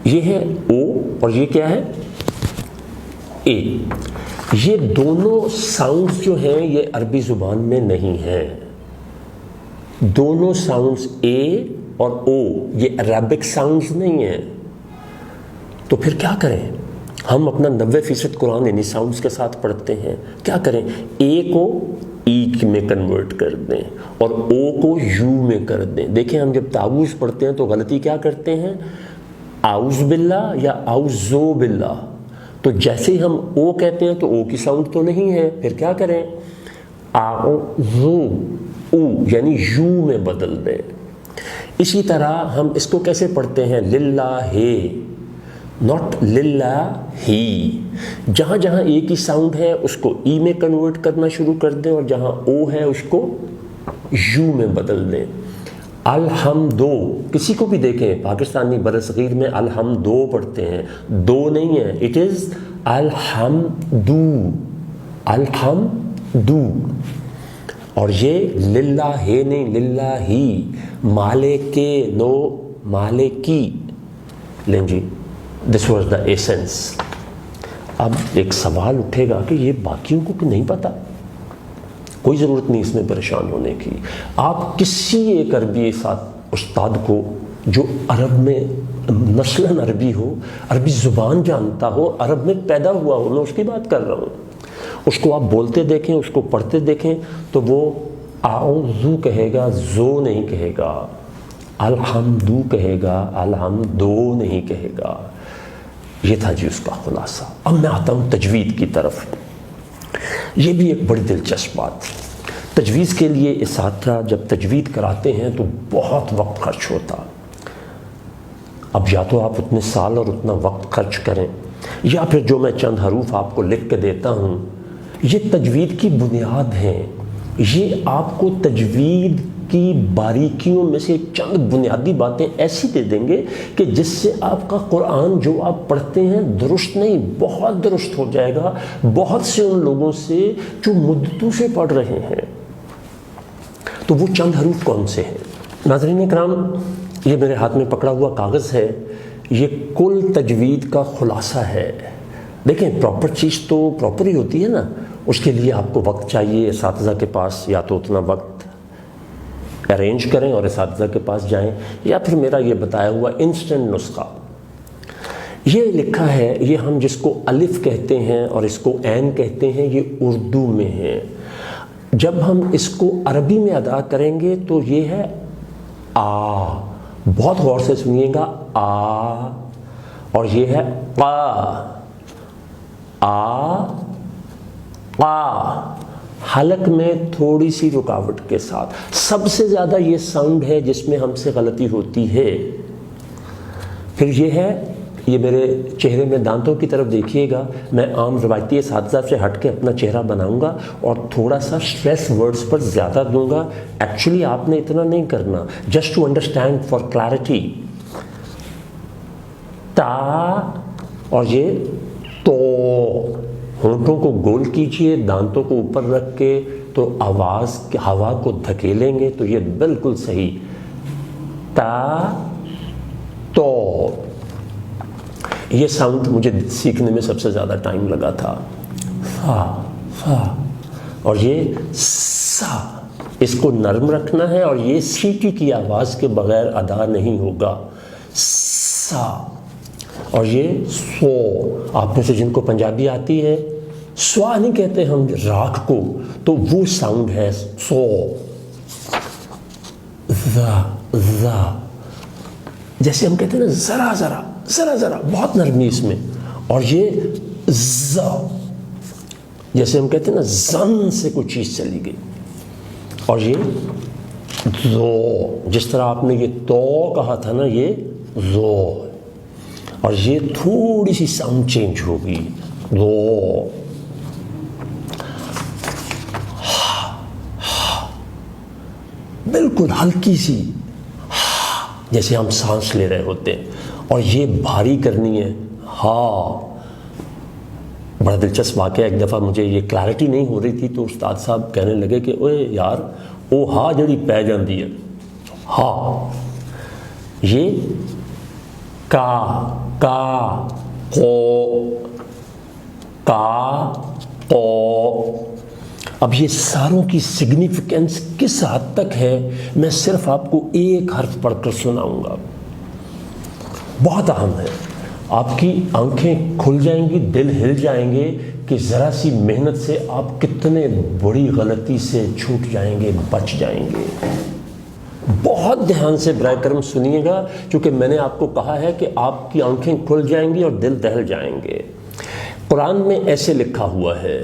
یہ ہے او اور یہ کیا ہے اے. یہ دونوں ساؤنڈز جو ہیں یہ عربی زبان میں نہیں ہیں. دونوں ساؤنڈز اے اور او یہ عربک ساؤنڈز نہیں ہیں. تو پھر کیا کریں؟ ہم اپنا 90% قرآن انہی ساؤنڈز کے ساتھ پڑھتے ہیں. کیا کریں؟ اے کو ای میں کنورٹ کر دیں اور او کو یو میں کر دیں. دیکھیں ہم جب تعوذ پڑھتے ہیں تو غلطی کیا کرتے ہیں؟ اعوذ باللہ یا اعوذو باللہ. تو جیسے ہم او کہتے ہیں تو او کی ساؤنڈ تو نہیں ہے. پھر کیا کریں؟ اعوذو او یعنی یو میں بدل دیں. اسی طرح ہم اس کو کیسے پڑھتے ہیں؟ للہ ناٹ للہ ہی. جہاں جہاں اے کی ساؤنڈ ہے اس کو ای میں کنورٹ کرنا شروع کر دیں اور جہاں او ہے اس کو یو میں بدل دیں. الحمدو کسی کو بھی دیکھیں پاکستانی برصغیر میں الحمدو پڑھتے ہیں، دو نہیں ہے، اٹ از الحمدو الحمدو. اور یہ للہ ہے نہیں للہ ہی. مالک نو مالکی. لیں جی دس واز دا ایسنس. اب ایک سوال اٹھے گا کہ یہ باقیوں کو نہیں پتا. کوئی ضرورت نہیں اس میں پریشان ہونے کی. آپ کسی ایک عربی استاد کو جو عرب میں نسلاً عربی ہو، عربی زبان جانتا ہو، عرب میں پیدا ہوا ہو، میں اس کی بات کر رہا ہوں، اس کو آپ بولتے دیکھیں، اس کو پڑھتے دیکھیں تو وہ اعوذو کہے گا، زو نہیں کہے گا. الحمدو کہے گا، الحمدو نہیں کہے گا. یہ تھا جی اس کا خلاصہ. اب میں آتا ہوں تجوید کی طرف. یہ بھی ایک بڑی دلچسپ بات. تجویز کے لیے اساتذہ جب تجوید کراتے ہیں تو بہت وقت خرچ ہوتا. اب یا تو آپ اتنے سال اور اتنا وقت خرچ کریں، یا پھر جو میں چند حروف آپ کو لکھ کے دیتا ہوں یہ تجوید کی بنیاد ہیں. یہ آپ کو تجوید کی باریکیوں میں سے چند بنیادی باتیں ایسی دے دیں گے کہ جس سے آپ کا قرآن جو آپ پڑھتے ہیں درست نہیں بہت درست ہو جائے گا بہت سے ان لوگوں سے جو مدتوں سے پڑھ رہے ہیں. تو وہ چند حروف کون سے ہیں؟ ناظرین کرام، یہ میرے ہاتھ میں پکڑا ہوا کاغذ ہے، یہ کل تجوید کا خلاصہ ہے. دیکھیں پراپر چیز تو پراپر ہی ہوتی ہے نا، اس کے لیے آپ کو وقت چاہیے. اساتذہ کے پاس یا تو اتنا وقت ارینج کریں اور اساتذہ کے پاس جائیں، یا پھر میرا یہ بتایا ہوا انسٹنٹ نسخہ. یہ لکھا ہے، یہ ہم جس کو الف کہتے ہیں اور اس کو عین کہتے ہیں، یہ اردو میں ہے. جب ہم اس کو عربی میں ادا کریں گے تو یہ ہے آ. بہت غور سے سنیے گا، آ. اور یہ ہے قا. آ قا. حلق میں تھوڑی سی رکاوٹ کے ساتھ. سب سے زیادہ یہ ساؤنڈ ہے جس میں ہم سے غلطی ہوتی ہے. پھر یہ ہے، یہ میرے چہرے میں دانتوں کی طرف دیکھیے گا. میں عام روایتی اساتذہ سے ہٹ کے اپنا چہرہ بناؤں گا اور تھوڑا سا اسٹریس ورڈز پر زیادہ دوں گا. ایکچولی آپ نے اتنا نہیں کرنا، just to understand for clarity. تا اور یہ تو. ہونٹوں کو گول کیجئے، دانتوں کو اوپر رکھ کے تو آواز ہوا کو دھکیلیں گے تو یہ بالکل صحیح. تا تو. یہ ساؤنڈ مجھے سیکھنے میں سب سے زیادہ ٹائم لگا تھا. فا فا. اور یہ سا. اس کو نرم رکھنا ہے اور یہ سیٹی کی آواز کے بغیر ادا نہیں ہوگا. سا. اور یہ سو. آپ میں سے جن کو پنجابی آتی ہے، سوا نہیں کہتے ہم راکھ کو، تو وہ ساؤنڈ ہے سو. ذا ذا. جیسے ہم کہتے ہیں نا ذرا ذرا ذرا ذرا، بہت نرمی اس میں. اور یہ ذا، جیسے ہم کہتے ہیں نا زن سے کوئی چیز چلی گئی. اور یہ زو، جس طرح آپ نے یہ تو کہا تھا نا، یہ زو. اور یہ تھوڑی سی ساؤنڈ چینج ہوگی، دو. بالکل ہلکی سی، جیسے ہم سانس لے رہے ہوتے ہیں. اور یہ بھاری کرنی ہے، ہاں. بڑا دلچسپ واقعہ، ایک دفعہ مجھے یہ کلیئرٹی نہیں ہو رہی تھی تو استاد صاحب کہنے لگے کہ اوے یار او ہا جڑی پی جاندی ہے، ہاں. یہ کا قو۔ اب یہ ساروں کی سگنیفیکنس کس حد تک ہے میں صرف آپ کو ایک حرف پڑھ کر سناؤں گا، بہت اہم ہے۔ آپ کی آنکھیں کھل جائیں گی، دل ہل جائیں گے کہ ذرا سی محنت سے آپ کتنے بڑی غلطی سے چھوٹ جائیں گے، بچ جائیں گے۔ بہت دھیان سے برائے کرم سنیے گا، کیونکہ میں نے آپ کو کہا ہے کہ آپ کی آنکھیں کھل جائیں گی اور دل دہل جائیں گے۔ قرآن میں ایسے لکھا ہوا ہے،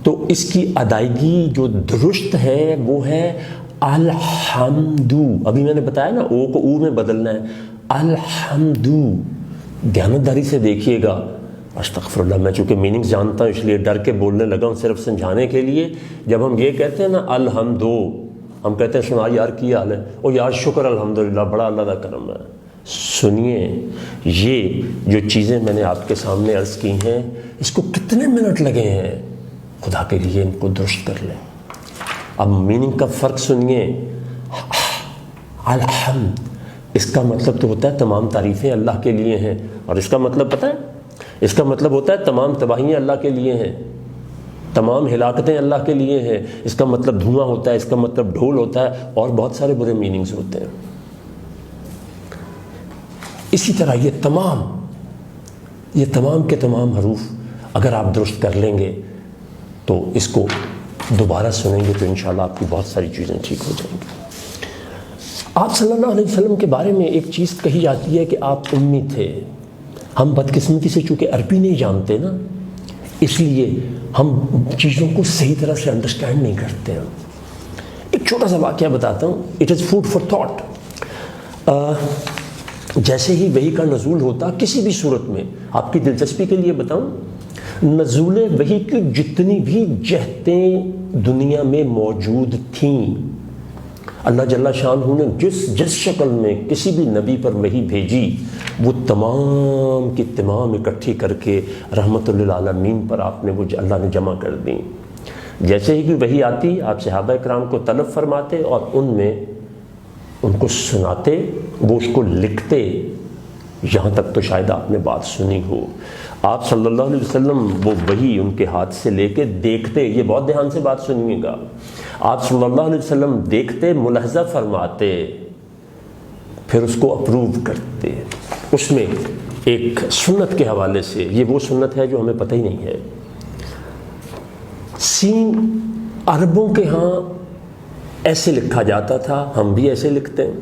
تو اس کی ادائیگی جو درست ہے وہ ہے الحمدو۔ ابھی میں نے بتایا نا او کو او میں بدلنا ہے، الحمدو۔ دیانتداری سے دیکھیے گا۔ استغفر اللہ، میں چونکہ میننگز جانتا ہوں اس لیے ڈر کے بولنے لگا ہوں صرف سمجھانے کے لیے۔ جب ہم یہ کہتے ہیں نا الحمدو، ہم کہتے ہیں سنا یار کی حال ہے، او یار شکر الحمدللہ، بڑا اللہ کا کرم ہے۔ سنیے، یہ جو چیزیں میں نے آپ کے سامنے عرض کی ہیں، اس کو کتنے منٹ لگے ہیں، خدا کے لیے ان کو درست کر لیں۔ اب میننگ کا فرق سنیے۔ الحمد، اس کا مطلب تو ہوتا ہے تمام تعریفیں اللہ کے لیے ہیں، اور اس کا مطلب پتہ ہے، اس کا مطلب ہوتا ہے تمام تباہیاں اللہ کے لیے ہیں، تمام ہلاکتیں اللہ کے لیے ہیں۔ اس کا مطلب دھواں ہوتا ہے، اس کا مطلب ڈھول ہوتا ہے، اور بہت سارے برے میننگز ہوتے ہیں۔ اسی طرح یہ تمام کے تمام حروف اگر آپ درست کر لیں گے تو اس کو دوبارہ سنیں گے تو انشاءاللہ آپ کی بہت ساری چیزیں ٹھیک ہو جائیں گی۔ آپ صلی اللہ علیہ وسلم کے بارے میں ایک چیز کہی جاتی ہے کہ آپ امی تھے۔ ہم بدقسمتی سے چونکہ عربی نہیں جانتے نا، اس لیے ہم چیزوں کو صحیح طرح سے انڈرسٹینڈ نہیں کرتے ہیں۔ ایک چھوٹا سا واقعہ بتاتا ہوں، it is food for thought. جیسے ہی وحی کا نزول ہوتا کسی بھی صورت میں، آپ کی دلچسپی کے لیے بتاؤں، نزول وحی کی جتنی بھی جہتیں دنیا میں موجود تھیں، اللہ جل شانہ نے جس شکل میں کسی بھی نبی پر وحی بھیجی، وہ تمام کی تمام اکٹھی کر کے رحمت للعالمین پر آپ نے وہ اللہ نے جمع کر دیں۔ جیسے ہی کوئی وحی آتی، آپ صحابہ کرام کو طلب فرماتے اور ان کو سناتے، وہ اس کو لکھتے۔ یہاں تک تو شاید آپ نے بات سنی ہو، آپ صلی اللہ علیہ وسلم وہ وحی ان کے ہاتھ سے لے کے دیکھتے۔ یہ بہت دھیان سے بات سنیے گا۔ آپ صلی اللہ علیہ وسلم دیکھتے، ملاحظہ فرماتے، پھر اس کو اپروو کرتے۔ اس میں ایک سنت کے حوالے سے، یہ وہ سنت ہے جو ہمیں پتہ ہی نہیں ہے، سین عربوں کے ہاں ایسے لکھا جاتا تھا، ہم بھی ایسے لکھتے ہیں۔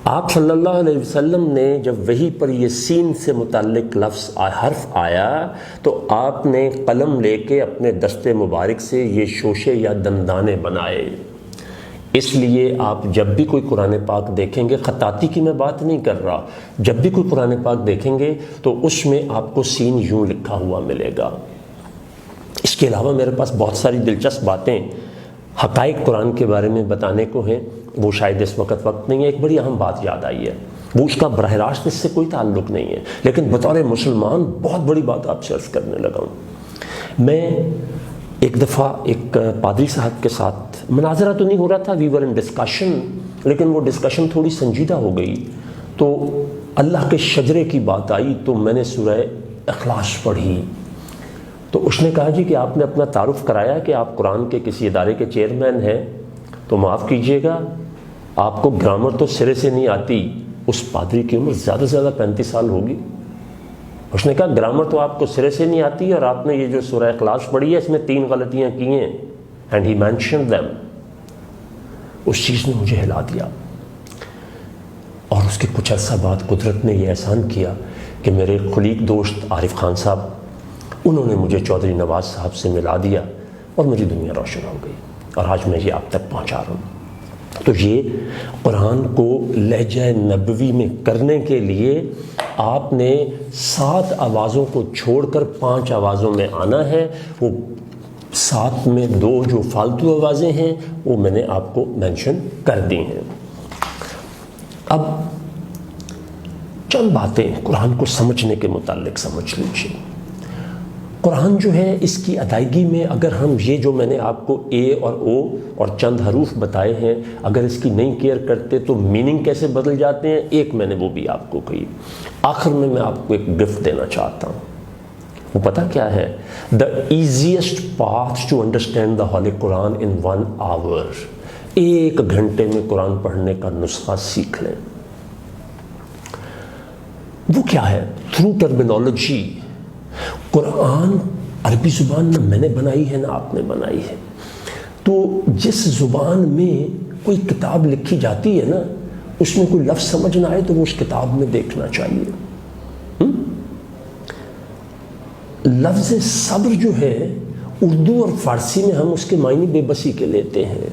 آپ صلی اللہ علیہ وسلم نے جب وحی پر یہ سین سے متعلق لفظ حرف آیا تو آپ نے قلم لے کے اپنے دست مبارک سے یہ شوشے یا دندانے بنائے۔ اس لیے آپ جب بھی کوئی قرآن پاک دیکھیں گے، خطاطی کی میں بات نہیں کر رہا، جب بھی کوئی قرآن پاک دیکھیں گے تو اس میں آپ کو سین یوں لکھا ہوا ملے گا۔ اس کے علاوہ میرے پاس بہت ساری دلچسپ باتیں، حقائق قرآن کے بارے میں بتانے کو ہیں، وہ شاید اس وقت نہیں ہے۔ ایک بڑی اہم بات یاد آئی ہے، وہ اس کا براہ راست اس سے کوئی تعلق نہیں ہے، لیکن بطور مسلمان بہت بڑی بات آپ سے عرض کرنے لگا ہوں۔ میں ایک دفعہ ایک پادری صاحب کے ساتھ مناظرہ تو نہیں ہو رہا تھا، وی ور ان ڈسکشن، لیکن وہ ڈسکشن تھوڑی سنجیدہ ہو گئی، تو اللہ کے شجرے کی بات آئی تو میں نے سورہ اخلاص پڑھی۔ تو اس نے کہا جی کہ آپ نے اپنا تعارف کرایا کہ آپ قرآن کے کسی ادارے کے چیئرمین ہیں، تو معاف کیجئے گا آپ کو گرامر تو سرے سے نہیں آتی۔ اس پادری کی عمر زیادہ سے زیادہ 35 سال ہوگی۔ اس نے کہا گرامر تو آپ کو سرے سے نہیں آتی، اور آپ نے یہ جو سورہ اخلاص پڑھی ہے اس میں 3 غلطیاں کی ہیں، اینڈ ہی مینشنڈ them۔ اس چیز نے مجھے ہلا دیا، اور اس کے کچھ عرصہ بعد قدرت نے یہ احسان کیا کہ میرے خلیق دوست عارف خان صاحب، انہوں نے مجھے چودھری نواز صاحب سے ملا دیا، اور میری دنیا روشن ہو گئی، اور آج میں یہ آپ تک پہنچا رہا ہوں۔ تو یہ قرآن کو لہجہ نبوی میں کرنے کے لیے آپ نے 7 آوازوں کو چھوڑ کر 5 آوازوں میں آنا ہے۔ وہ 7 میں 2 جو فالتو آوازیں ہیں وہ میں نے آپ کو مینشن کر دی ہیں۔ اب چند باتیں قرآن کو سمجھنے کے متعلق سمجھ لیجیے۔ قرآن جو ہے اس کی ادائیگی میں اگر ہم یہ جو میں نے آپ کو اے اور او اور چند حروف بتائے ہیں اگر اس کی نہیں کیئر کرتے تو میننگ کیسے بدل جاتے ہیں، ایک میں نے وہ بھی آپ کو کہی۔ آخر میں آپ کو ایک گفٹ دینا چاہتا ہوں، وہ پتہ کیا ہے؟ The easiest path to understand the holy Quran in 1 hour. 1 گھنٹے میں قرآن پڑھنے کا نسخہ سیکھ لیں۔ وہ کیا ہے؟ Through terminology. قرآن عربی زبان نہ میں نے بنائی ہے نہ آپ نے بنائی ہے، تو جس زبان میں کوئی کتاب لکھی جاتی ہے نا، اس میں کوئی لفظ سمجھ نہ آئے تو وہ اس کتاب میں دیکھنا چاہیے۔ لفظ صبر جو ہے اردو اور فارسی میں ہم اس کے معنی بے بسی کے لیتے ہیں،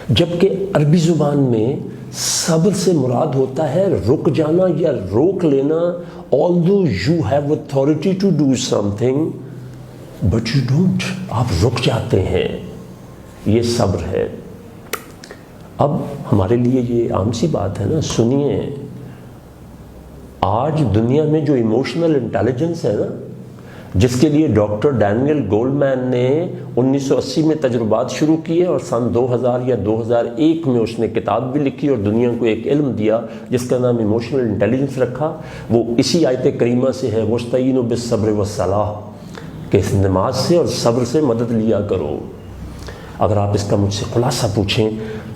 جبکہ عربی زبان میں صبر سے مراد ہوتا ہے رک جانا یا روک لینا۔ although you have authority to do something but you don't، آپ رک جاتے ہیں، یہ صبر ہے۔ اب ہمارے لیے یہ عام سی بات ہے نا، سنیے، آج دنیا میں جو ایموشنل انٹیلیجنس ہے نا، جس کے لیے ڈاکٹر ڈینیل گولڈمین نے 1980 میں تجربات شروع کیے اور سن 2000 یا 2001 میں اس نے کتاب بھی لکھی اور دنیا کو ایک علم دیا جس کا نام ایموشنل انٹیلیجنس رکھا، وہ اسی آیت کریمہ سے ہے، وَاسْتَعِینُوا بِالصَّبْرِ وَالصَّلَاةِ، کہ نماز سے اور صبر سے مدد لیا کرو۔ اگر آپ اس کا مجھ سے خلاصہ پوچھیں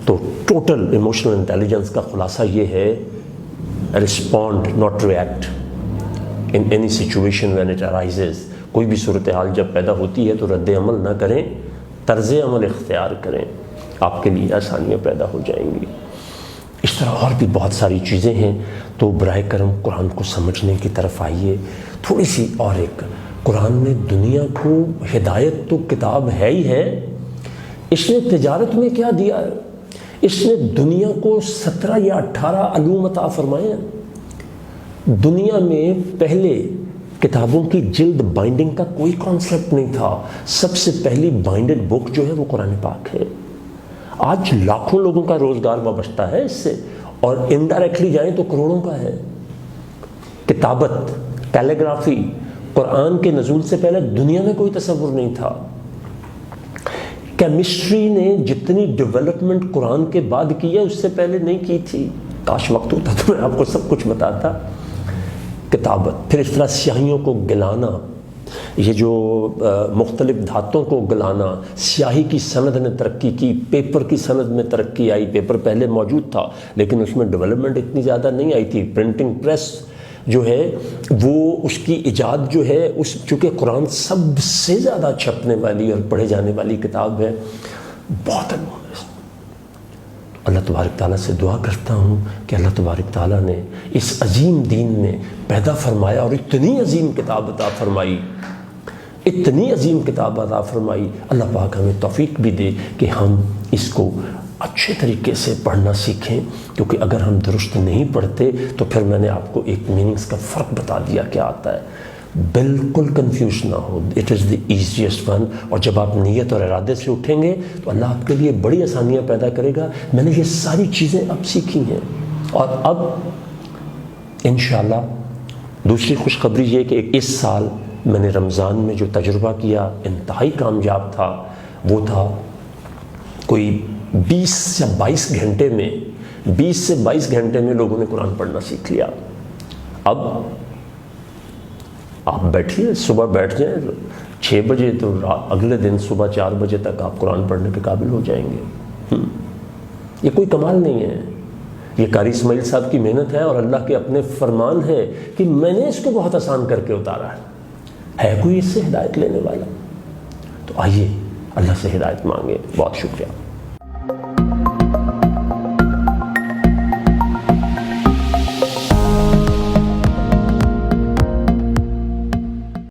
تو ٹوٹل ایموشنل انٹیلیجنس کا خلاصہ یہ ہے، respond not react in any situation when it arises۔ کوئی بھی صورتحال جب پیدا ہوتی ہے تو رد عمل نہ کریں، طرز عمل اختیار کریں، آپ کے لیے آسانیاں پیدا ہو جائیں گی۔ اس طرح اور بھی بہت ساری چیزیں ہیں، تو براہ کرم قرآن کو سمجھنے کی طرف آئیے۔ تھوڑی سی اور ایک، قرآن نے دنیا کو ہدایت تو کتاب ہے ہی ہے، اس نے تجارت میں کیا دیا ہے؟ اس نے دنیا کو 17 یا 18 علوم عطا فرمائے ہیں۔ دنیا میں پہلے کتابوں کی جلد بائنڈنگ کا کوئی کانسیپٹ نہیں تھا، سب سے پہلی بائنڈڈ بک جو ہے وہ قرآن پاک ہے۔ آج لاکھوں لوگوں کا روزگار وابستہ ہے اس سے، اور انڈائریکٹلی جائیں تو کروڑوں کا ہے۔ کتابت، کیلیگرافی، قرآن کے نزول سے پہلے دنیا میں کوئی تصور نہیں تھا۔ کیمسٹری نے جتنی ڈیولپمنٹ قرآن کے بعد کی ہے اس سے پہلے نہیں کی تھی۔ کاش وقت ہوتا تو میں آپ کو سب کچھ بتاتا۔ کتابت، پھر اس طرح سیاہیوں کو گلانا، یہ جو مختلف دھاتوں کو گلانا، سیاہی کی سند نے ترقی کی، پیپر کی سند میں ترقی آئی۔ پیپر پہلے موجود تھا لیکن اس میں ڈیولپمنٹ اتنی زیادہ نہیں آئی تھی۔ پرنٹنگ پریس جو ہے وہ اس کی ایجاد جو ہے چونکہ قرآن سب سے زیادہ چھپنے والی اور پڑھے جانے والی کتاب ہے، بہت انمول ہے۔ اللہ تبارک تعالیٰ سے دعا کرتا ہوں کہ اللہ تبارک تعالیٰ نے اس عظیم دین میں پیدا فرمایا اور اتنی عظیم کتاب عطا فرمائی، اتنی عظیم کتاب عطا فرمائی، اللہ پاک ہمیں توفیق بھی دے کہ ہم اس کو اچھے طریقے سے پڑھنا سیکھیں، کیونکہ اگر ہم درست نہیں پڑھتے تو پھر میں نے آپ کو ایک میننگز کا فرق بتا دیا کیا آتا ہے، بالکل کنفیوز نہ ہو، it is the easiest one. اور جب آپ نیت اور ارادے سے اٹھیں گے تو اللہ آپ کے لیے بڑی آسانیاں پیدا کرے گا۔ میں نے یہ ساری چیزیں اب سیکھی ہیں، اور اب انشاءاللہ دوسری خوشخبری یہ کہ اس سال میں نے رمضان میں جو تجربہ کیا انتہائی کامیاب تھا، وہ تھا کوئی 20 یا 22 گھنٹے میں 20 سے 22 گھنٹے میں لوگوں نے قرآن پڑھنا سیکھ لیا۔ اب آپ بیٹھیے، صبح بیٹھ جائیں 6 بجے تو اگلے دن صبح 4 بجے تک آپ قرآن پڑھنے کے قابل ہو جائیں گے۔ یہ کوئی کمال نہیں ہے، یہ قاری اسماعیل صاحب کی محنت ہے اور اللہ کے اپنے فرمان ہے کہ میں نے اس کو بہت آسان کر کے اتارا ہے کوئی اس سے ہدایت لینے والا؟ تو آئیے اللہ سے ہدایت مانگے۔ بہت شکریہ۔